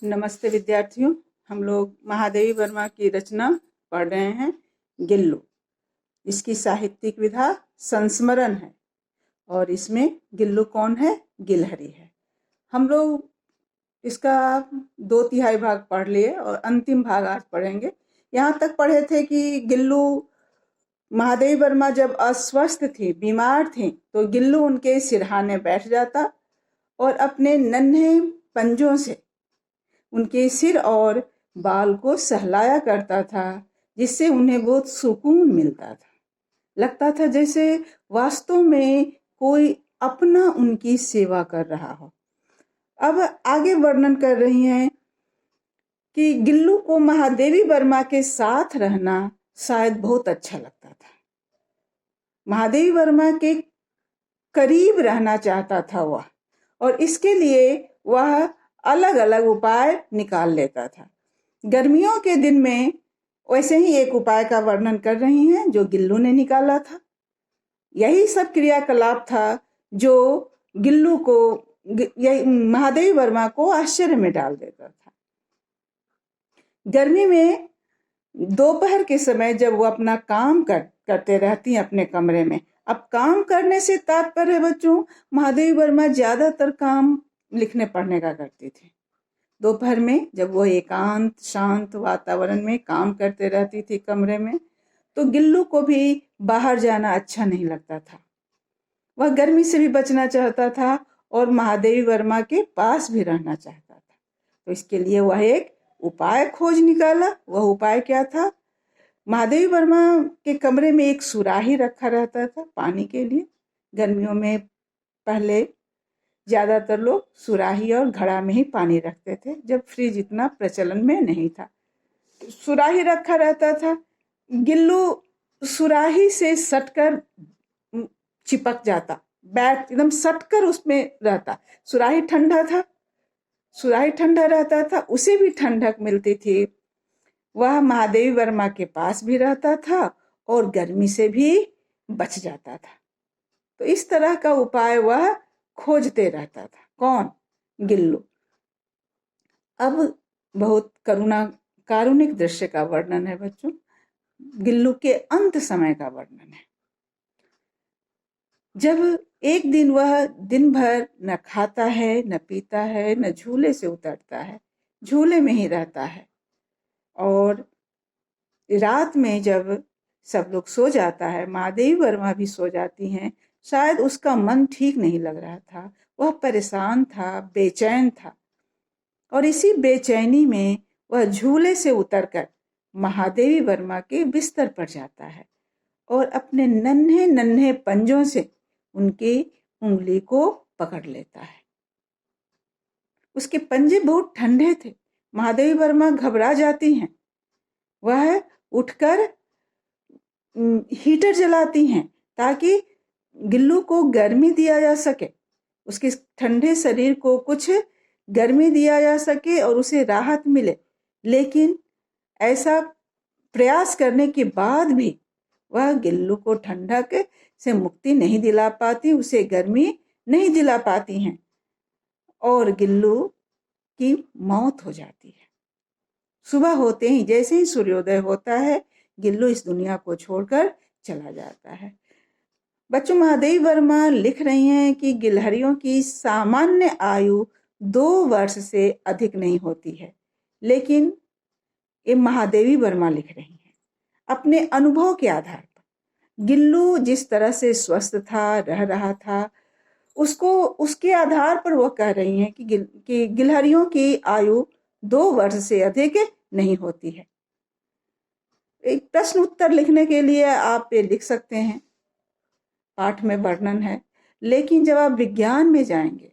नमस्ते विद्यार्थियों। हम लोग महादेवी वर्मा की रचना पढ़ रहे हैं गिल्लू। इसकी साहित्यिक विधा संस्मरण है और इसमें गिल्लू कौन है? गिलहरी है। हम लोग इसका 2/3 भाग पढ़ लिए और अंतिम भाग आज पढ़ेंगे। यहाँ तक पढ़े थे कि गिल्लू महादेवी वर्मा जब अस्वस्थ थी, बीमार थी, तो गिल्लू उनके सिरहाने बैठ जाता और अपने नन्हे पंजों से उनके सिर और बाल को सहलाया करता था, जिससे उन्हें बहुत सुकून मिलता था। लगता था जैसे वास्तव में कोई अपना उनकी सेवा कर रहा हो। अब आगे वर्णन कर रही हैं कि गिल्लू को महादेवी वर्मा के साथ रहना शायद बहुत अच्छा लगता था। महादेवी वर्मा के करीब रहना चाहता था वह, और इसके लिए वह अलग अलग उपाय निकाल लेता था। गर्मियों के दिन में वैसे ही एक उपाय का वर्णन कर रही हैं जो गिल्लू ने निकाला था। यही सब क्रियाकलाप था जो गिल्लू को, महादेवी वर्मा को आश्चर्य में डाल देता था। गर्मी में दोपहर के समय जब वो अपना काम करते रहती हैं अपने कमरे में। अब काम करने से तात्पर्य है बच्चों, महादेवी वर्मा ज्यादातर काम लिखने पढ़ने का करती थी। दोपहर में जब वो एकांत शांत वातावरण में काम करते रहती थी कमरे में, तो गिल्लू को भी बाहर जाना अच्छा नहीं लगता था। वह गर्मी से भी बचना चाहता था और महादेवी वर्मा के पास भी रहना चाहता था। तो इसके लिए वह एक उपाय खोज निकाला। वह उपाय क्या था? महादेवी वर्मा के कमरे में एक सुराही रखा रहता था पानी के लिए। गर्मियों में पहले ज्यादातर लोग सुराही और घड़ा में ही पानी रखते थे, जब फ्रिज इतना प्रचलन में नहीं था। सुराही रखा रहता था। गिल्लू सुराही से सटकर चिपक जाता, बैठ एकदम सटकर उसमें रहता। सुराही ठंडा रहता था, उसे भी ठंडक मिलती थी। वह महादेवी वर्मा के पास भी रहता था और गर्मी से भी बच जाता था। तो इस तरह का उपाय वह खोजते रहता था। कौन? गिल्लू। अब बहुत कारुणिक दृश्य का वर्णन है बच्चों। गिल्लू के अंत समय का वर्णन है। जब एक दिन वह दिन भर न खाता है, न पीता है, न झूले से उतरता है, झूले में ही रहता है। और रात में जब सब लोग सो जाता है, महादेवी वर्मा भी सो जाती हैं, शायद उसका मन ठीक नहीं लग रहा था। वह परेशान था, बेचैन था, और इसी बेचैनी में वह झूले से उतरकर महादेवी वर्मा के बिस्तर पर जाता है और अपने नन्हे नन्हे पंजों से उनकी उंगली को पकड़ लेता है। उसके पंजे बहुत ठंडे थे। महादेवी वर्मा घबरा जाती हैं। वह उठकर हीटर जलाती हैं ताकि गिल्लू को गर्मी दिया जा सके, उसके ठंडे शरीर को कुछ गर्मी दिया जा सके और उसे राहत मिले। लेकिन ऐसा प्रयास करने के बाद भी वह गिल्लू को ठंडक से मुक्ति नहीं दिला पाती, उसे गर्मी नहीं दिला पाती हैं और गिल्लू की मौत हो जाती है। सुबह होते ही, जैसे ही सूर्योदय होता है, गिल्लू इस दुनिया को छोड़कर चला जाता है। बच्चों, महादेवी वर्मा लिख रही हैं कि गिलहरियों की सामान्य आयु 2 वर्ष से अधिक नहीं होती है, लेकिन ये महादेवी वर्मा लिख रही हैं अपने अनुभव के आधार पर। गिल्लू जिस तरह से स्वस्थ था, रह रहा था, उसके आधार पर वह कह रही हैं कि गिलहरियों की आयु 2 वर्ष से अधिक नहीं होती है। एक प्रश्न उत्तर लिखने के लिए आप ये लिख सकते हैं, पाठ में वर्णन है। लेकिन जब आप विज्ञान में जाएंगे,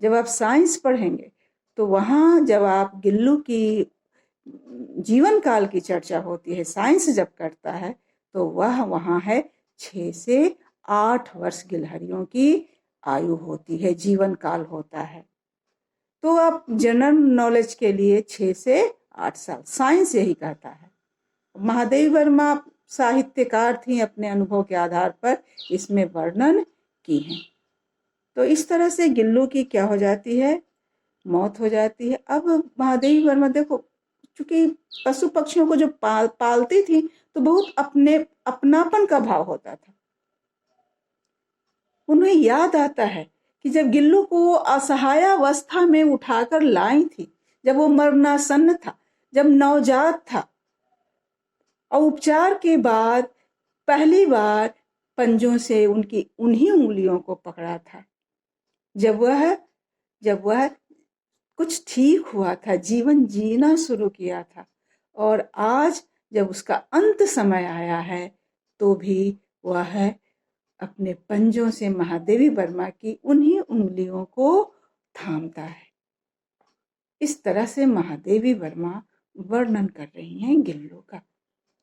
जब आप साइंस पढ़ेंगे, तो वहां जब आप गिल्लू की जीवन काल की चर्चा होती है, साइंस जब करता है, तो वह वहां है 6 से 8 वर्ष गिलहरियों की आयु होती है, जीवन काल होता है। तो आप जनरल नॉलेज के लिए 6 से 8 साल, साइंस यही कहता है। महादेवी वर्मा साहित्यकार थी, अपने अनुभव के आधार पर इसमें वर्णन की हैं। तो इस तरह से गिल्लू की क्या हो जाती है? मौत हो जाती है। अब महादेवी वर्मा देखो, चूंकि पशु पक्षियों को जो पालती थी तो बहुत अपनापन का भाव होता था। उन्हें याद आता है कि जब गिल्लू को असहाय अवस्था में उठाकर लाई थी, जब वो मरणासन्न था, जब नवजात था, और उपचार के बाद पहली बार पंजों से उनकी उन्हीं उंगलियों को पकड़ा था, जब वह कुछ ठीक हुआ था, जीवन जीना शुरू किया था। और आज जब उसका अंत समय आया है तो भी वह अपने पंजों से महादेवी वर्मा की उन्हीं उंगलियों को थामता है। इस तरह से महादेवी वर्मा वर्णन कर रही हैं गिल्लू का,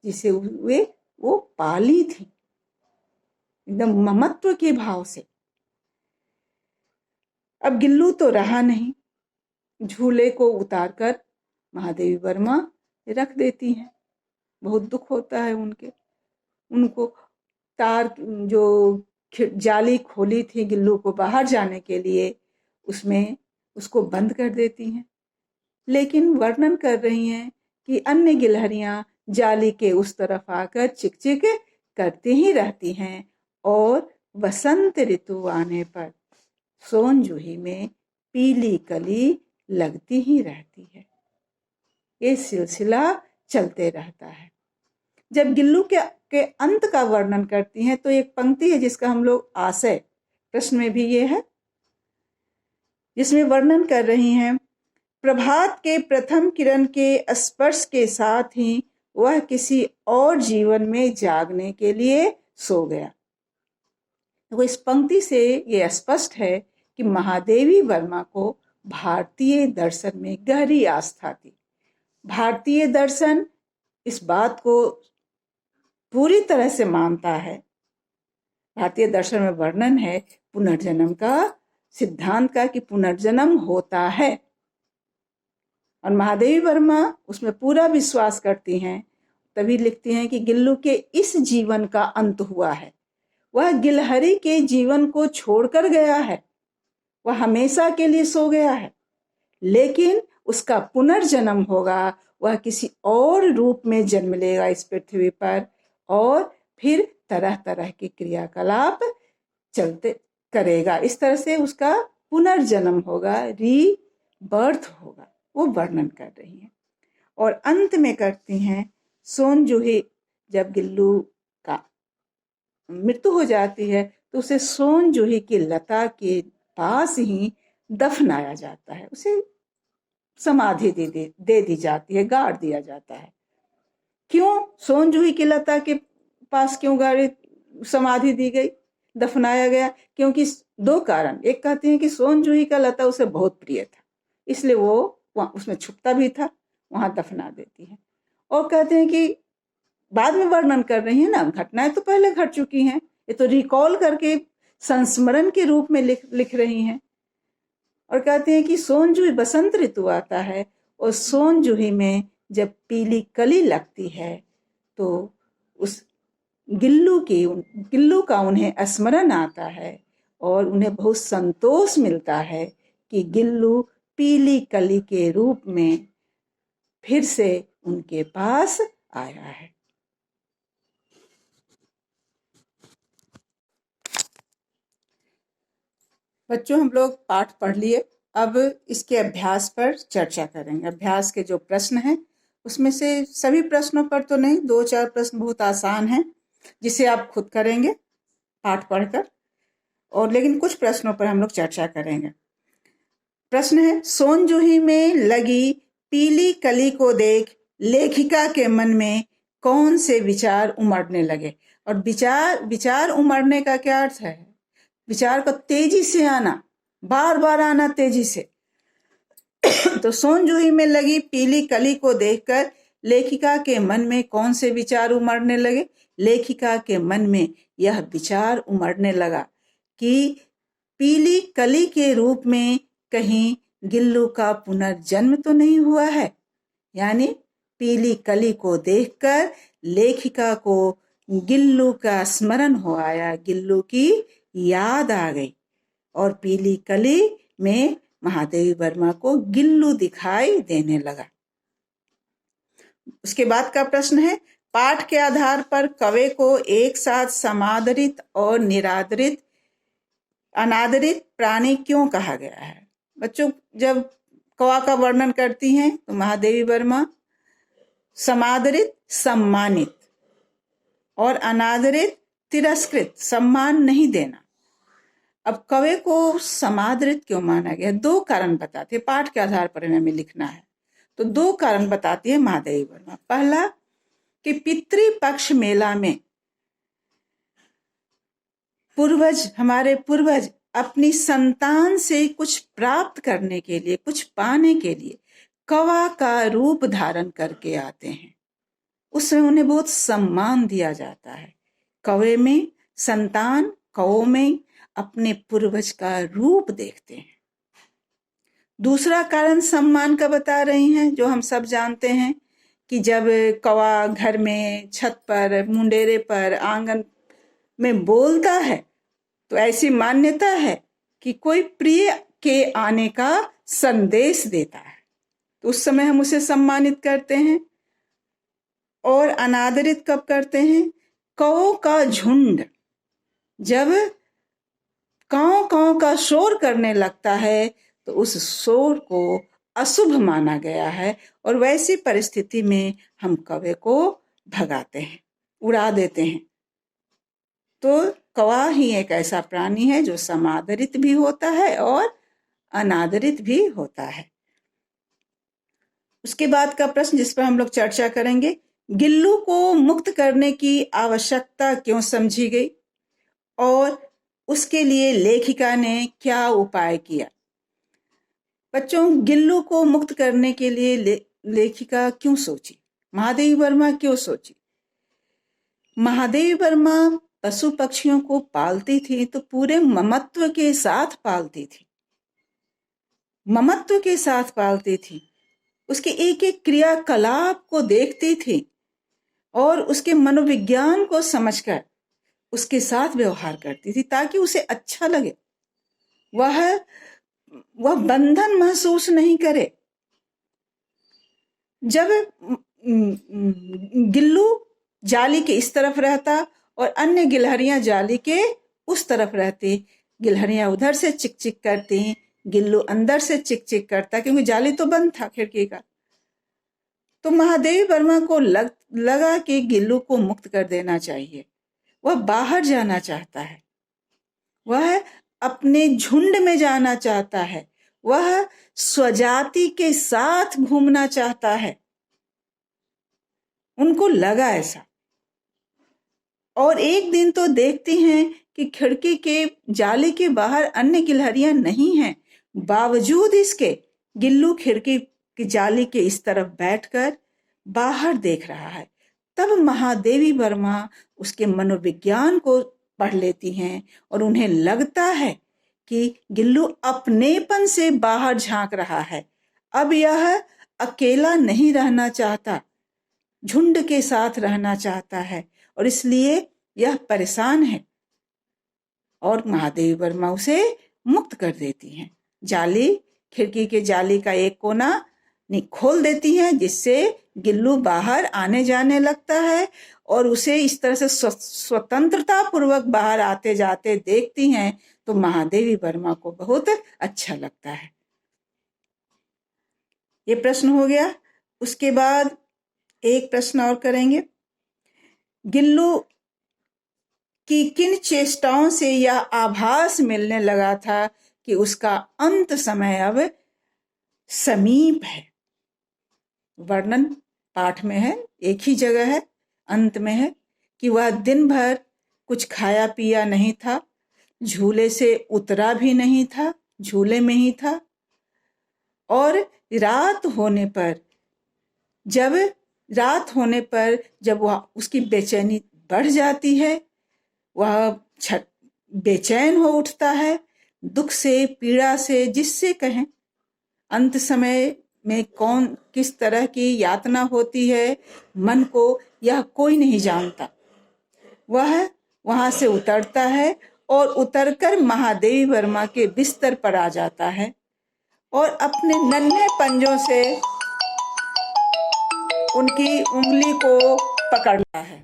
जिसे वो पाली थी एकदम ममत्व के भाव से। अब गिल्लू तो रहा नहीं, झूले को उतारकर महादेवी वर्मा रख देती हैं। बहुत दुख होता है उनको तार जो जाली खोली थी गिल्लू को बाहर जाने के लिए, उसमें उसको बंद कर देती हैं। लेकिन वर्णन कर रही हैं कि अन्य गिलहरियां जाली के उस तरफ आकर चिकचिक करती ही रहती हैं और वसंत ऋतु आने पर सोन जूही में पीली कली लगती ही रहती है। ये सिलसिला चलते रहता है। जब गिल्लू के अंत का वर्णन करती हैं तो एक पंक्ति है जिसका हम लोग आशय प्रश्न में भी ये है, जिसमें वर्णन कर रही हैं, प्रभात के प्रथम किरण के स्पर्श के साथ ही वह किसी और जीवन में जागने के लिए सो गया। तो इस पंक्ति से ये स्पष्ट है कि महादेवी वर्मा को भारतीय दर्शन में गहरी आस्था थी। भारतीय दर्शन इस बात को पूरी तरह से मानता है। भारतीय दर्शन में वर्णन है पुनर्जन्म का, सिद्धांत का, कि पुनर्जन्म होता है, और महादेवी वर्मा उसमें पूरा विश्वास करती हैं। तभी लिखती हैं कि गिल्लू के इस जीवन का अंत हुआ है, वह गिलहरी के जीवन को छोड़कर गया है, वह हमेशा के लिए सो गया है, लेकिन उसका पुनर्जन्म होगा, वह किसी और रूप में जन्म लेगा इस पृथ्वी पर, और फिर तरह तरह की क्रियाकलाप चलते करेगा। इस तरह से उसका पुनर्जन्म होगा, रीबर्थ होगा, वो वर्णन कर रही हैं। और अंत में करती हैं, सोन जूही जब गिल्लू का मृत्यु हो जाती है तो उसे सोन जूही की लता के पास ही दफनाया जाता है, उसे समाधि दे दी जाती है, गाड़ दिया जाता है। क्यों सोन जूही की लता के पास क्यों समाधि दी गई, दफनाया गया? क्योंकि दो कारण। एक कहते हैं कि सोन जूही का लता उसे बहुत प्रिय था, इसलिए वो उसमें छुपता भी था, वहां दफना देती है। और कहते हैं कि बाद में वर्णन कर रही है ना, घटनाएं तो पहले घट चुकी हैं, ये तो रिकॉल करके संस्मरण के रूप में लिख रही हैं। और कहते हैं कि सोन जूही, बसंत ऋतु आता है और सोन जूही में जब पीली कली लगती है तो उस गिल्लू का उन्हें स्मरण आता है और उन्हें बहुत संतोष मिलता है कि गिल्लू पीली कली के रूप में फिर से उनके पास आया है। बच्चों, हम लोग पाठ पढ़ लिए, अब इसके अभ्यास पर चर्चा करेंगे। अभ्यास के जो प्रश्न हैं उसमें से सभी प्रश्नों पर तो नहीं, 2-4 प्रश्न बहुत आसान हैं जिसे आप खुद करेंगे पाठ पढ़कर, और लेकिन कुछ प्रश्नों पर हम लोग चर्चा करेंगे। प्रश्न है, सोन जूही में लगी पीली कली को देख लेखिका के मन में कौन से विचार उमड़ने लगे? और विचार उमड़ने का क्या अर्थ है? विचार को तेजी से आना, बार बार आना तेजी से। तो सोन जूही में लगी पीली कली को देखकर लेखिका के मन में कौन से विचार उमड़ने लगे? लेखिका के मन में यह विचार उमड़ने लगा कि पीली कली के रूप में कहीं गिल्लू का पुनर्जन्म तो नहीं हुआ है। यानी पीली कली को देखकर लेखिका को गिल्लू का स्मरण हो आया, गिल्लू की याद आ गई, और पीली कली में महादेवी वर्मा को गिल्लू दिखाई देने लगा। उसके बाद का प्रश्न है, पाठ के आधार पर कवि को एक साथ समादरित और निरादरित अनादरित प्राणी क्यों कहा गया है? बच्चों, जब कौवा का वर्णन करती हैं तो महादेवी वर्मा समादरित सम्मानित और अनादरित तिरस्कृत, सम्मान नहीं देना। अब कवि को समादरित क्यों माना गया? 2 कारण बताते हैं, पाठ के आधार पर हमें लिखना है तो 2 कारण बताती है महादेवी वर्मा। पहला कि पितृपक्ष मेला में हमारे पूर्वज अपनी संतान से कुछ प्राप्त करने के लिए, कुछ पाने के लिए कौवा का रूप धारण करके आते हैं। उसमें उन्हें बहुत सम्मान दिया जाता है। कौवे में संतान, कौओं में अपने पूर्वज का रूप देखते हैं। दूसरा कारण सम्मान का बता रही हैं, जो हम सब जानते हैं कि जब कौवा घर में, छत पर, मुंडेरे पर, आंगन में बोलता है तो ऐसी मान्यता है कि कोई प्रिय के आने का संदेश देता है, तो उस समय हम उसे सम्मानित करते हैं। और अनादरित कब करते हैं? कौओं का झुंड जब कांव कांव का शोर करने लगता है तो उस शोर को अशुभ माना गया है और वैसी परिस्थिति में हम कौवे को भगाते हैं, उड़ा देते हैं। तो कौवा ही एक ऐसा प्राणी है जो समादरित भी होता है और अनादरित भी होता है। उसके बाद का प्रश्न जिस पर हम लोग चर्चा करेंगे, गिल्लू को मुक्त करने की आवश्यकता क्यों समझी गई और उसके लिए लेखिका ने क्या उपाय किया? बच्चों, गिल्लू को मुक्त करने के लिए लेखिका क्यों सोची? महादेवी वर्मा क्यों सोची? महादेवी वर्मा पशु पक्षियों को पालती थी तो पूरे ममत्व के साथ पालती थी, ममत्व के साथ पालती थी। उसके एक एक क्रियाकलाप को देखती थी और उसके मनोविज्ञान को समझकर उसके साथ व्यवहार करती थी ताकि उसे अच्छा लगे, वह बंधन महसूस नहीं करे। जब गिल्लू जाली के इस तरफ रहता और अन्य गिलहरियां जाली के उस तरफ रहती, गिलहरियां उधर से चिक चिक करती, गिल्लू अंदर से चिक चिक करता, क्योंकि जाली तो बंद था खिड़की का। तो महादेवी वर्मा को लगा कि गिल्लू को मुक्त कर देना चाहिए। वह बाहर जाना चाहता है, वह अपने झुंड में जाना चाहता है, वह स्वजाति के साथ घूमना चाहता है। उनको लगा ऐसा। और एक दिन तो देखती हैं कि खिड़की के जाली के बाहर अन्य गिलहरियां नहीं हैं, बावजूद इसके गिल्लू खिड़की की जाली के इस तरफ बैठकर बाहर देख रहा है। तब महादेवी वर्मा उसके मनोविज्ञान को पढ़ लेती हैं और उन्हें लगता है कि गिल्लू अपनेपन से बाहर झांक रहा है। अब यह अकेला नहीं रहना चाहता, झुंड के साथ रहना चाहता है और इसलिए यह परेशान है। और महादेवी वर्मा उसे मुक्त कर देती हैं। खिड़की के जाली का एक कोना खोल देती हैं, जिससे गिल्लू बाहर आने जाने लगता है और उसे इस तरह से स्वतंत्रता पूर्वक बाहर आते जाते देखती हैं तो महादेवी वर्मा को बहुत अच्छा लगता है। ये प्रश्न हो गया। उसके बाद एक प्रश्न और करेंगे, गिल्लू की किन चेष्टाओं से यह आभास मिलने लगा था कि उसका अंत समय अब समीप है? वर्णन पाठ में है, एक ही जगह है, अंत में है कि वह दिन भर कुछ खाया पिया नहीं था, झूले से उतरा भी नहीं था, झूले में ही था। और रात होने पर जब वह उसकी बेचैनी बढ़ जाती है, वह बेचैन हो उठता है, दुख से, पीड़ा से, जिससे कहें। अंत समय में कौन किस तरह की यातना होती है मन को, यह कोई नहीं जानता। वह वहां से उतरता है और उतरकर महादेवी वर्मा के बिस्तर पर आ जाता है और अपने नन्हे पंजों से उनकी उंगली को पकड़ता है।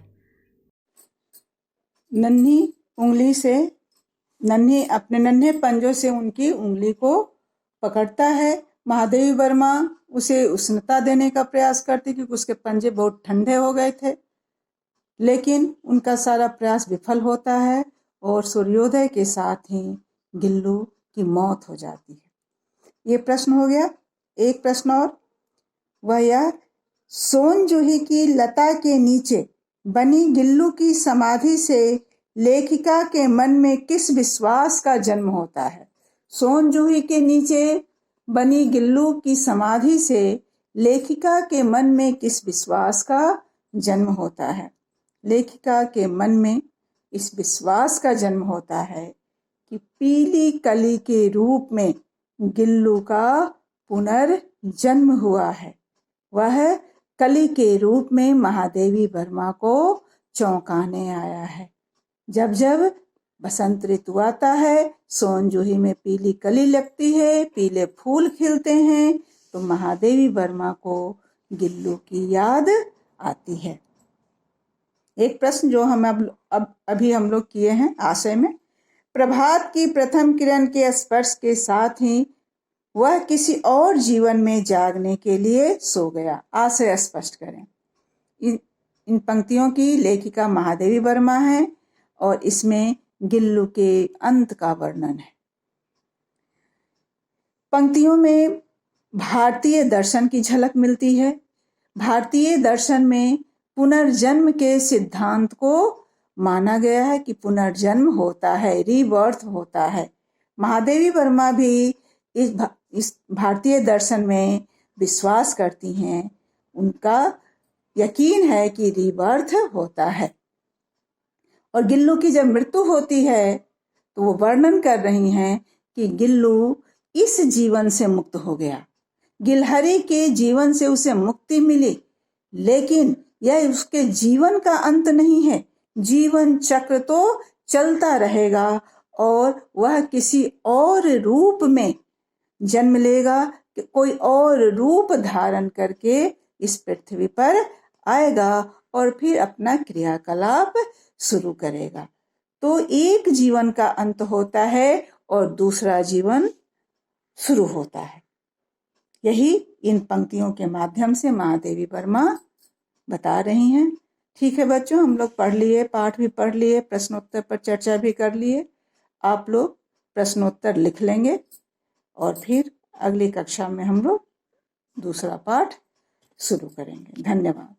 अपने नन्हे पंजों से उनकी उंगली को पकड़ता है। महादेवी वर्मा उसे उष्णता देने का प्रयास करती क्योंकि उसके पंजे बहुत ठंडे हो गए थे, लेकिन उनका सारा प्रयास विफल होता है और सूर्योदय के साथ ही गिल्लू की मौत हो जाती है। ये प्रश्न हो गया। एक प्रश्न और, वह यह, सोन जूही की लता के नीचे बनी गिल्लू की समाधि से लेखिका के मन में किस विश्वास का जन्म होता है? सोन जूही के नीचे बनी गिल्लू की समाधि से लेखिका के मन में किस विश्वास का जन्म होता है? लेखिका के मन में इस विश्वास का जन्म होता है कि पीली कली के रूप में गिल्लू का पुनर्जन्म हुआ है। वह कली के रूप में महादेवी वर्मा को चौंकाने आया है। जब जब बसंत ऋतु आता है, सोन जूही में पीली कली लगती है, पीले फूल खिलते हैं, तो महादेवी वर्मा को गिल्लू की याद आती है। एक प्रश्न जो हम अभी हम लोग किए हैं आशय में, प्रभात की प्रथम किरण के स्पर्श के साथ ही वह किसी और जीवन में जागने के लिए सो गया। आशय स्पष्ट करें। इन पंक्तियों की लेखिका महादेवी वर्मा है और इसमें गिल्लू के अंत का वर्णन है। पंक्तियों में भारतीय दर्शन की झलक मिलती है। भारतीय दर्शन में पुनर्जन्म के सिद्धांत को माना गया है कि पुनर्जन्म होता है, रीबर्थ होता है। महादेवी वर्मा भी इस भारतीय दर्शन में विश्वास करती हैं। उनका यकीन है कि रीबर्थ होता है। और गिल्लू की जब मृत्यु होती है तो वो वर्णन कर रही हैं कि गिल्लू इस जीवन से मुक्त हो गया। गिलहरी के जीवन से उसे मुक्ति मिली, लेकिन यह उसके जीवन का अंत नहीं है। जीवन चक्र तो चलता रहेगा और वह किसी और रूप में जन्म लेगा, कि कोई और रूप धारण करके इस पृथ्वी पर आएगा और फिर अपना क्रियाकलाप शुरू करेगा। तो एक जीवन का अंत होता है और दूसरा जीवन शुरू होता है। यही इन पंक्तियों के माध्यम से महादेवी वर्मा बता रही हैं। ठीक है बच्चों, हम लोग पढ़ लिए, पाठ भी पढ़ लिए, प्रश्नोत्तर पर चर्चा भी कर लिए। आप लोग प्रश्नोत्तर लिख लेंगे और फिर अगली कक्षा में हम लोग दूसरा पाठ शुरू करेंगे। धन्यवाद।